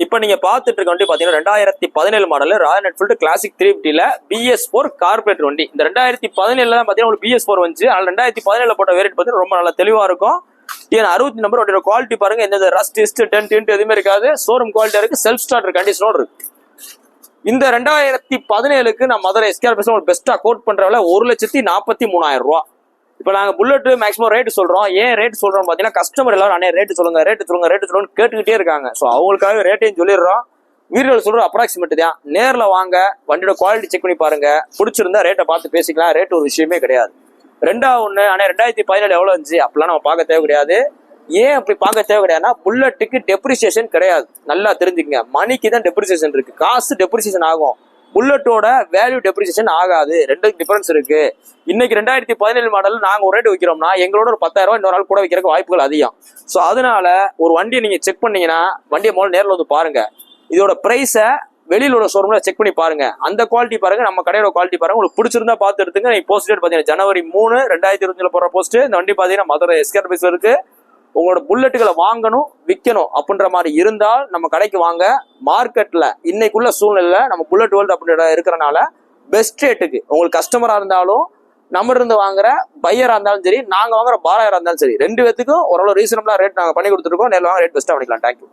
இப்போ நீங்க பார்த்துட்டு இருக்க வண்டி பாத்தீங்கன்னா 2017 மாடல் ராயல் என்ஃபீல்டு கிளாசிக் 350ல BS4 கார்பரேட் வண்டி. இந்த 2017 தான் பாத்தீங்கன்னா ஒரு BS4 வந்துச்சு. அதனால 2017 போட்ட வேரியன்ட் பாத்தீங்கன்னா ரொம்ப நல்லா தெளிவா இருக்கும். 60 நம்பர் வண்டியோட குவாலிட்டி பாருங்க, எந்த ரஸ்ட் டென்ட் எதுவுமே இருக்காது. ஷோரூம் குவாலிட்டியா இருக்கு, செல்ஃப் ஸ்டார்டர் கண்டிஷனோட இருக்கு. இந்த 2017க்கு நான் மதுரை எஸ்கேஆர் ஒரு பெஸ்டா கோட் பண்ற விலை 1,43,000 ரூபா. இப்போ நாங்கள் புல்லட் மேக்ஸிமம் ரேட்டு சொல்றோம். ஏன் ரேட் சொல்றோம் பார்த்தீங்கன்னா, கஸ்டமர் எல்லாரும் அண்ணே ரேட்டு சொல்லுங்க கேட்டுக்கிட்டே இருக்காங்க. ஸோ அவங்களுக்காக ரேட்டையும் சொல்லிடுறோம். வீடியோவில் சொல்ற அப்ராக்சிமேட் தான். நேரில் வாங்க, வண்டியோட குவாலிட்டி செக் பண்ணி பாருங்க. பிடிச்சிருந்தா ரேட்டை பார்த்து பேசிக்கலாம். ரேட் ஒரு விஷயமே கிடையாது. ரெண்டாவது அண்ணே 2017 எவ்வளோ இருந்துச்சு அப்படிலாம் நம்ம பார்க்க தேவை கிடையாது. ஏன் அப்படி பார்க்க தேவை கிடையாதுன்னா, புல்லட்டுக்கு டெப்ரிசியேஷன் கிடையாது. நல்லா தெரிஞ்சுக்கங்க, மணிக்கு தான் டெப்ரிசியேஷன் இருக்கு. காசு டெப்ரிசியேஷன் ஆகும், புல்லட்டோட வேல்யூ டெப்ரிசியேஷன் ஆகாது. ரெண்டுக்கு டிஃபரன்ஸ் இருக்கு. இன்னைக்கு 2017 மாடல் நாங்க ஒரு ரேட் வைக்கிறோம்னா, எங்களோட ஒரு 10,000 ரூபாய் இன்னொரு நாள் கூட வைக்கிறதுக்கு வாய்ப்புகள் அதிகம். ஸோ அதனால ஒரு வண்டியை நீங்க செக் பண்ணீங்கன்னா, வண்டியை முதல்ல நேரில் வந்து பாருங்க. இதோட பிரைஸை வெளியில உள்ள ஷோரூம்ல செக் பண்ணி பாருங்க. அந்த குவாலிட்டி பாருங்க, நம்ம கடையோட குவாலிட்டி பாருங்க. உங்களுக்கு பிடிச்சிருந்தா பார்த்து எடுத்துங்க. நீங்க போஸ்ட் டேட் பாத்தீங்கன்னா ஜனவரி 3, 2025 போற போஸ்ட். இந்த வண்டி பாத்தீங்கன்னா மதுரை எஸ்கேஆர் பேஸ்ல இருக்கு. உங்களோட புல்லட்டுகளை வாங்கணும், விற்கணும் அப்படின்ற மாதிரி இருந்தால் நம்ம கடைக்கு வாங்க. மார்க்கெட்ல இன்னைக்குள்ள சூழ்நிலை நம்ம புல்லட் வேர்ல்டு அப்படின்ற இருக்கிறனால பெஸ்ட் ரேட்டுக்கு உங்களுக்கு கஸ்டமரா இருந்தாலும், நம்ம இருந்து வாங்குற பையரா இருந்தாலும் சரி, நாங்க வாங்குற பாலாயரா இருந்தாலும் சரி, ரெண்டு பேத்துக்கும் ஓரளவு ரீசனபிளா ரேட் நாங்க பண்ணி கொடுத்துருக்கோம். நேரில் வாங்க, ரேட் பெஸ்ட்டா பண்ணிக்கலாம். தேங்க்யூ.